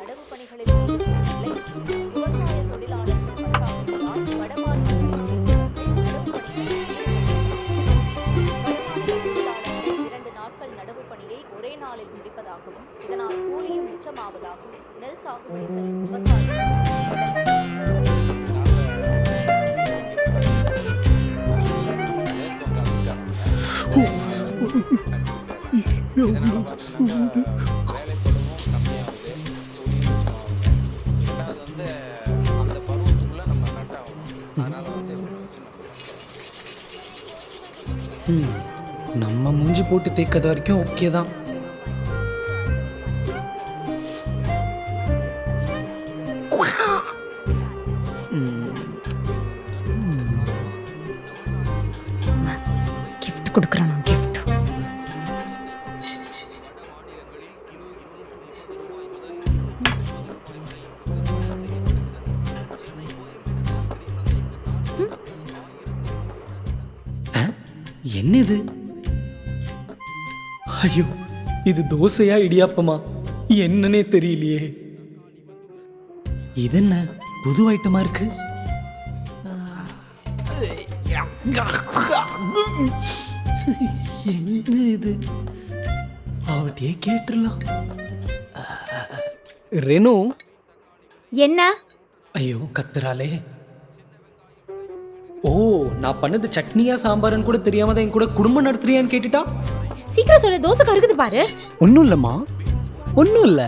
நடவு பணிகளில் ஈடுபடும் நிலையில் விவசாய தொழிலாளர்கள் பற்றாக்குறையால் வடமாநில நாட்கள் நடவு பணியை ஒரே நாளில் முடிப்பதாகவும் இதனால் கூலியும் மிச்சமாவதாகவும் நெல் சாகுபடி செய்யும் விவசாயிகள் நம்ம மூஞ்சி போட்டு தேய்க்காத வரைக்கும் ஓகே தான். கிஃப்ட் கொடுக்குறானா கிஃப்ட். என்னது? ஐயோ, இது தோசையா இடியாப்பமா என்னன்னே தெரியலையே. இது என்ன புது ஐட்டமா இருக்கு? என்ன இது? அவட்டியே கேட்டுடலாம். ரெனு. என்ன? ஐயோ கத்துறாளே. ஓ, நான் பண்ணது சட்னியா சாம்பார்னு கூட தெரியாம தான் என் கூட குடும்பம் நடத்துறியான்னு கேட்டுட்டா. சீக்கிரம் சொல்ல, தோசை கருக்குது பாரு. ஒன்றும் இல்லைம்மா, ஒன்றும் இல்லை.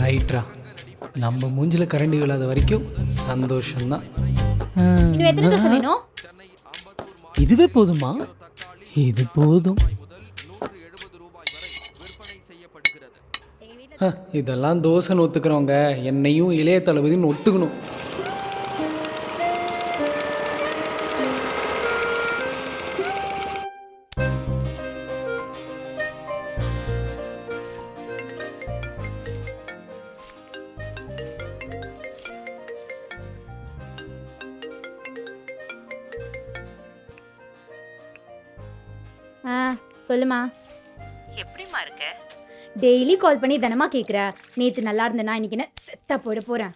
ரைட்ரா, நம்ம மூஞ்சில கரண்டி விழாத வரைக்கும் சந்தோஷம்தான். இன்னும் எத்தனை தோசை வேணும்? இதுவே போதுமா? இது போதும். இதெல்லாம் தோசைன்னு ஒத்துக்கிறவங்க என்னையும் இளைய தளபதினு ஒத்துக்கணும். சொல்லுமா. எப்படிமா இருக்க? டெய்லி கால் பண்ணி தினமா கேக்குற. நேத்து நல்லா இருந்தேனா, இன்னைக்கு என்ன செத்தா போயிட போறேன்.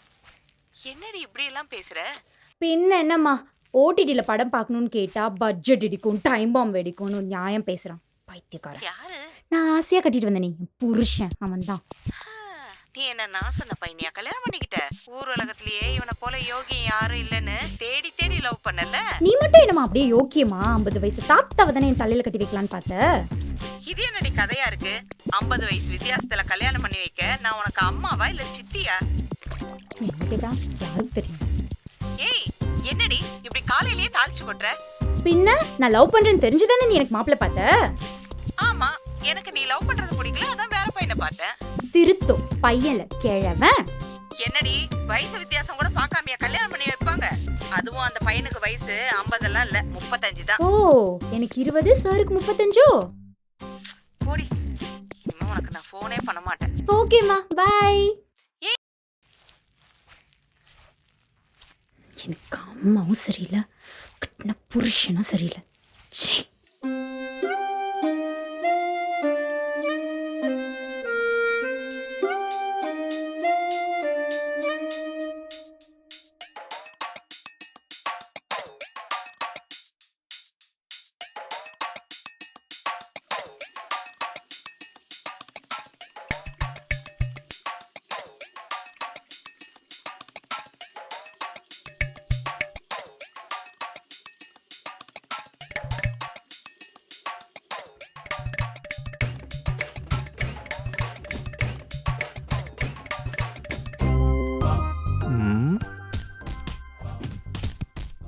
என்னடி இப்படி எல்லாம் பேசுற? பின்ன என்னம்மா, ஓடிடில படம் பார்க்கணும்னு கேட்டா பட்ஜெட் இடிக்கும், டைம் பாம்பு வெடிக்கும்னு நியாயம் பேசுறான் பைத்தியக்காரன். யாரு? நான் ஆசையா கட்டிட்டு வந்தேன், நீ புருஷன் அவன் தான். நீ என்ன நான் சொன்ன பையனியா கல்யாணம் பண்ணிக்கிட்ட? ஊர் உலகத்திலேயே இவனை போல யோகி யாரும் இல்லைன்னு தேடி தேடி லவ் பண்ணல. நீ மட்டும் என்னமா அப்படியே யோக்கியமா? 50 வயசு தாத்தாவை தானே என் தலையில கட்டி வைக்கலான்னு பார்த்த. இது என்னடி கதையா இருக்கு? 50 வயசு வித்தியாசத்துல கல்யாணம் பண்ணி வைக்க நான் உனக்கு அம்மாவா இல்ல சித்தியா? என்ன கேட்டா யாருக்கு தெரியும்? ஏய், என்னடி இப்படி காலையிலேயே தாளிச்சு கொட்டுற? பின்ன நான் லவ் பண்றேன்னு தெரிஞ்சுதானே நீ எனக்கு மாப்பிள்ளை பார்த்த. ஆமா, எனக்கு நீ லவ் பண்றது பிடிக்கல, அதான் வேற பையனை பார்த்தேன். திருத்தம் பையன்ல கிழவன். என்னடி வயசு வித்தியாசம் கூட பார்க்காமையா கல்யாணம் பண்ணி வைப்பாங்க? அதுவும் அந்த பையனுக்கு வயசு 50 எல்லாம் இல்ல, 35 தான். ஓ, எனக்கு 20, சாருக்கு 35. போடி, இனிமே உனக்கு நான் போனே பண்ண மாட்டேன். ஓகேம்மா, பை. எனக்கு அம்மாவும் சரியில்லை, கட்டின புருஷனும் சரியில்லை. சே.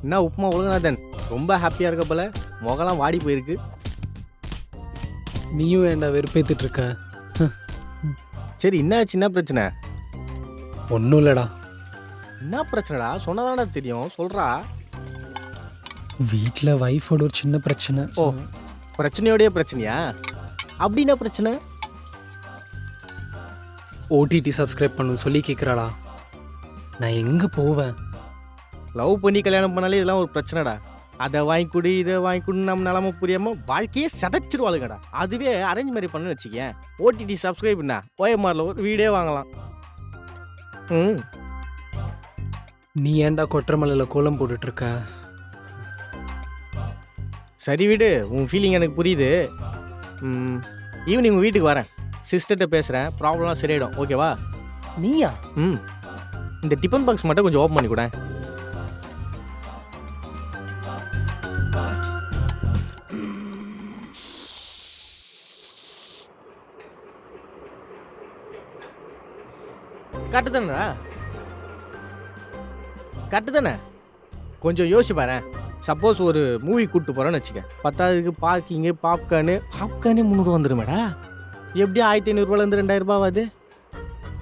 என்ன உப்புமா ஒழுங்குநாதன், ரொம்ப ஹாப்பியாக இருக்க போல, முகலாம் வாடி போயிருக்கு. நீயும் ஏன்டா வெறுப்பேத்துட்டு இருக்க? சரி, என்ன சின்ன பிரச்சனை? ஒன்றும் இல்லைடா. என்ன பிரச்சனைடா? சொன்னதானடா தெரியும், சொல்கிறா. வீட்டில் வைஃபோட ஒரு சின்ன பிரச்சனை. ஓ, பிரச்சனையோடைய பிரச்சனையா? அப்படி என்ன பிரச்சனை? ஓடிடி சப்ஸ்கிரைப் பண்ணு சொல்லி கேட்குறாளா. நான் எங்கே போவேன்? லவ் பண்ணி கல்யாணம் பண்ணாலே இதெல்லாம் ஒரு பிரச்சனைடா. அதை வாங்கி கொடு இதை வாங்கி கொடு நம்ம நிலமை புரியாமல் வாழ்க்கையே சதைச்சிருவாளுங்கடா. அதுவே அரேஞ்ச் மாதிரி பண்ணு வச்சுக்கேன், ஓடிடி சப்ஸ்கிரைப் பண்ணா OMRல ஒரு வீடே வாங்கலாம். ம் நீ ஏன்டா கொற்றமலையில் கோலம் போட்டுட்ருக்க? சரி விடு, உன் ஃபீலிங் எனக்கு புரியுது. ஈவினிங் உங்கள் வீட்டுக்கு வரேன், சிஸ்டர்கிட்ட பேசுகிறேன், ப்ராப்ளம்லாம் சரியாயிடும். ஓகேவா? நீயா? இந்த டிஃபன் பாக்ஸ் மட்டும் கொஞ்சம் ஓப்பன் பண்ணி கூட. கரெக்டு தானேடா? கரெக்டு தானே? கொஞ்சம் யோசிச்சு பாரு. சப்போஸ் ஒரு மூவி கூப்பிட்டு போகிறோன்னு வச்சுக்க, 10க்கு பார்க்கிங்கு பாப்கார்னே 300 வந்துடுமேடா. எப்படியும் 1500 2000 ஆகுது.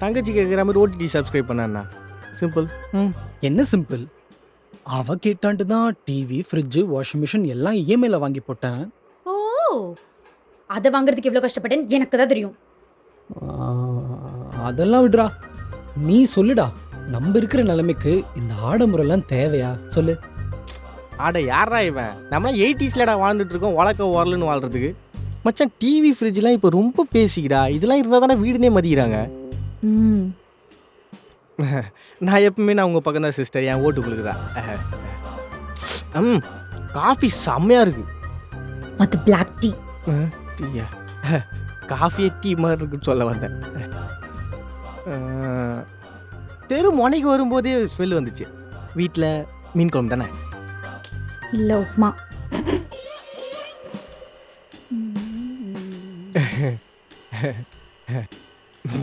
தங்கச்சி கேட்குற மாதிரி ஓடிடி சப்ஸ்கிரைப் பண்ணா சிம்பிள். என்ன சிம்பிள்? அவ கேட்டான்ட்டு தான் டிவி, ஃப்ரிட்ஜு, வாஷிங் மிஷின் எல்லாம் இஎம்ஐல வாங்கி போட்டேன். ஓ, அதை வாங்குறதுக்கு எவ்வளோ கஷ்டப்பட்டேன்னு எனக்கு தான் தெரியும். அதெல்லாம் விடுறா, நீ சொல்லுடா. நம்ம இருக்கிற நிலைமைக்கு இந்த ஆடம்பரம்லாம் தேவையா சொல்லு? ஆட யாரா இவன்? நம்ம 80ஸ்லடா வாழ்ந்துட்டு இருக்கோம், வழக்க வரலன்னு வாழ்றதுக்கு. மச்சான் டிவி ஃப்ரிட்ஜ்லாம் இப்போ ரொம்ப பேசிக்கிடா. இதெல்லாம் இருந்தால் தானே வீடுனே மதிக்கிறாங்க. நான் எப்பவுமே நான் உங்கள் பக்கம் தான் சிஸ்டர், என் ஓட்டு கொடுக்குறா. காஃபி செம்மையாக இருக்கு. அது பிளாக் டீ. டீயா? காஃபியே டீ மாதிரி இருக்குன்னு சொல்ல வந்தேன். தெரு முனைக்கு வரும்போதே ஸ்மெல் வந்துச்சு. வீட்டில் மீன் குழம்பு தானே? இல்லை, உப்மா.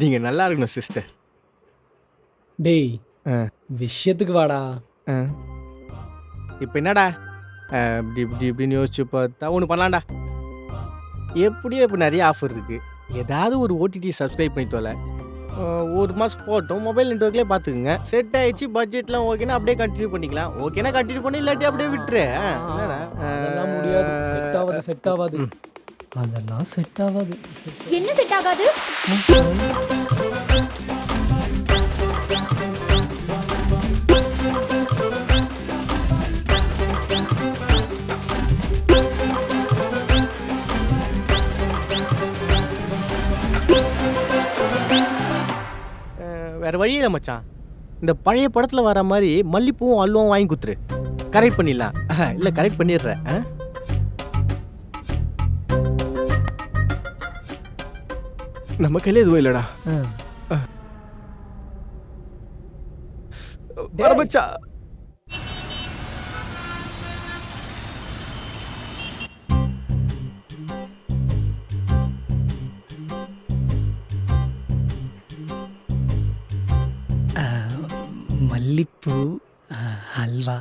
நீங்கள் நல்லா இருக்கணும் சிஸ்டர். டேய், விஷயத்துக்கு வாடா. இப்போ என்னடா இப்படின்னு யோசிச்சு பார்த்தா ஒன்று பண்ணலாம்டா. எப்படியோ இப்போ நிறைய ஆஃபர் இருக்குது. ஏதாவது ஒரு ஓடிடி சப்ஸ்கிரைப் பண்ணி தோல. ஒரு மாதம் போட்டோம், மொபைல் நெட்ஒர்க்லேயே பார்த்துக்குங்க. செட் ஆகிடுச்சு, பட்ஜெட்லாம் ஓகேனா அப்படியே கண்டினியூ பண்ணிக்கலாம். ஓகேனா கண்டினியூ பண்ணி, இல்லாட்டி அப்படியே விட்டுரு. அதெல்லாம் முடியாது, செட் ஆகாது. அதெல்லாம் செட் ஆகாது. என்ன செட் ஆகாது? வேறு வழியில் மச்சான், இந்த பழைய படத்தில் வர மாதிரி மல்லிப்பூவும் அல்வாவும் வாங்கி கொடுத்துரு. கரெக்ட் பண்ணிடலாம். இல்லை கரெக்ட் பண்ணிடுறேன். நம்ம கையில எதுவும் இல்லைடா. மச்சா மல்லிப்பூ அல்வா.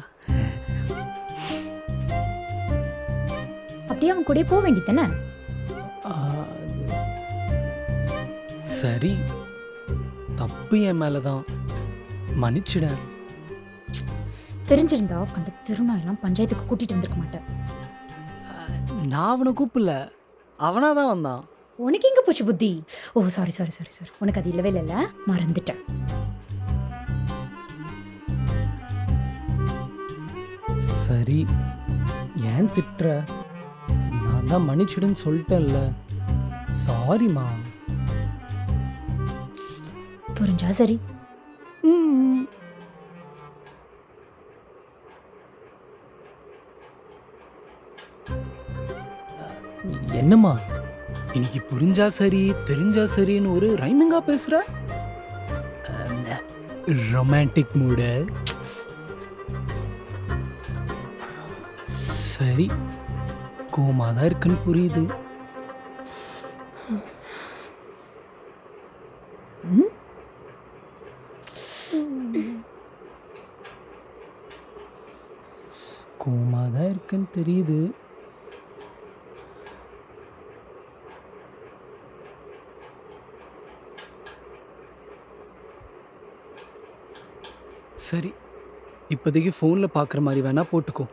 அப்படியே அவன் கூட போக வேண்டியதானே? சரி, தப்பு என் மேலதான், மன்னிச்சிட. தெரிஞ்சிருந்தா அந்த திருநாயெல்லாம் பஞ்சாயத்துக்கு கூட்டிட்டு வந்திருக்க மாட்டேன். நான் அவனை கூப்பிடல, அவனாதான் வந்தான். உனக்கு எங்க போச்சு புத்தி? ஓ சாரி, உனக்கு அது இல்லவே இல்லைல்ல, மறந்துட்டேன். சரி, ஏன் திட்டுற? நான் தான் மன்னிச்சிடுன்னு சொல்லிட்டேன்ல. சாரிம்மா. புரிஞ்சா சரி. என்னம்மா இன்னைக்கு புரிஞ்சா சரி தெரிஞ்சா சரின்னு ஒரு ரைமிங்கா பேசுற? ரொமான்டிக் மூடு. சரி, கோமாதான் இருக்குன்னு புரியுது. கோமாதான் இருக்குன்னு தெரியுது. சரி, இப்போதைக்கு ஃபோனில் பார்க்குற மாதிரி வேணா போட்டுக்கோ.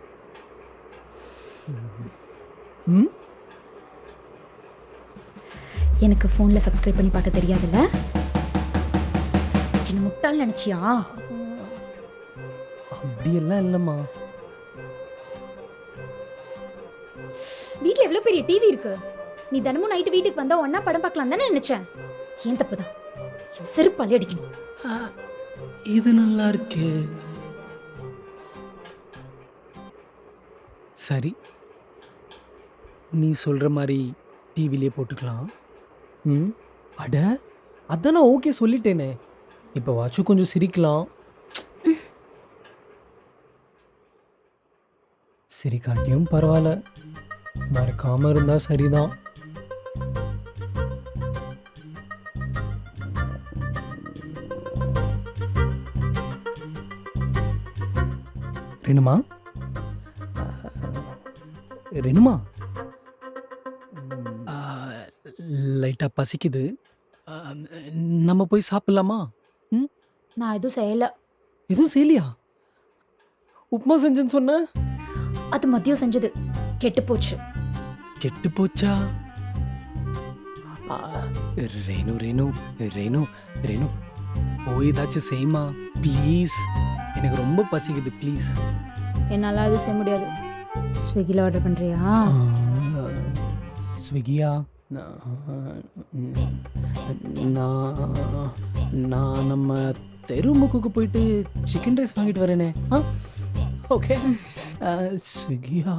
எனக்கு ஃபோனில் சப்ஸ்கிரைப் பண்ணி பார்க்க தெரியாதுல்ல? என்ன முட்டாள் நினச்சியா? அப்படியெல்லாம் இல்லைம்மா. வீட்ல எவ்வளவு பெரிய டிவி இருக்கு. நீ தினமும் நைட்டு வீட்டுக்கு வந்தா ஒண்ணா படம் பார்க்கலாம் தானே நினைச்சேன். ஏன் தப்புதான். செருப்பாலே அடிக்கணும். இது நல்லா இருக்கு. சரி, நீ சொல்ற மாதிரி டிவிலே போட்டுக்கலாம். ம். அட அதான் நான் ஓகே சொல்லிட்டேனே. இப்போ வாச்சும் கொஞ்சம் சிரிக்கலாம். சிரிக்காட்டியும் பரவாயில்ல, மறக்காம இருந்தா சரிதான். ரெனுமா, ரெனுமா, லைட்டா பசிக்குது. ஆ, நம்ம போய் சாப்பிடலாமா? நான் எதுவும் செய்யல. எதுவும் செய்யலையா? உப்புமா செஞ்சேன்னு சொன்ன. அது மதியம் செஞ்சது கெட்டு போச்சு. கெட்டு போச்சா? ரேணு ரேணு ரேணு ரேணு, போய் ஏதாச்சும் செய்யுமா ப்ளீஸ். எனக்கு ரொம்ப பசிக்குது ப்ளீஸ். என்னால அது செய்ய முடியாது. ஸ்விக்கில ஆர்டர் பண்றியா? ஸ்விக்கியா? நான் நம்ம தெருமுக்குக்கு போயிட்டு சிக்கன் ரைஸ் வாங்கிட்டு வரேனே. ஓகே. ஸ்விக்கியா?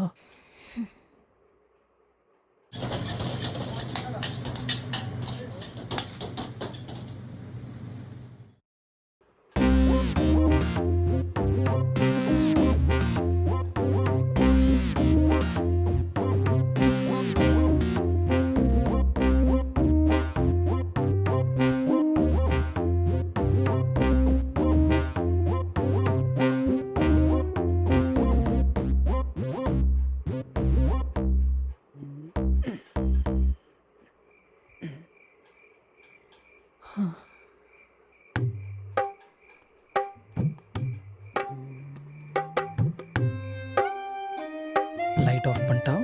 லைட் ஆஃப் பண்ணிட்டா?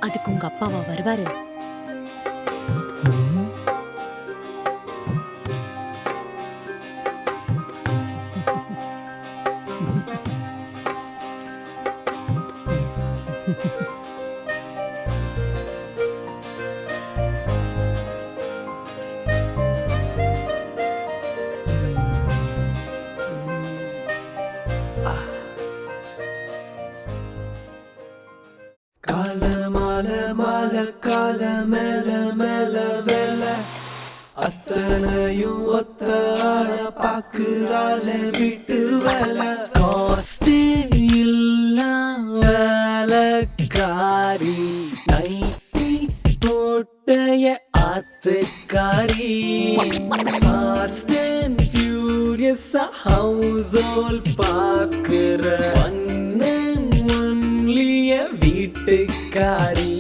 அதுக்கு உங்க அப்பாவா வருவாரு? கால மால மால கால மேல மேல வேல அத்தனையும் ஒத்த ஆள பாக்குறால வீட்டு வேலை. காஸ்டே இல்ல வேலைக்காரி, நைட்டி போட்டைய ஆத்துக்காரி, ஃபாஸ்ட் அண்ட் ஃபியூரியஸா ஹவுஸ் ஹோல்ட் பாக்குற ஒன்லிய வீட்டுக்காரி.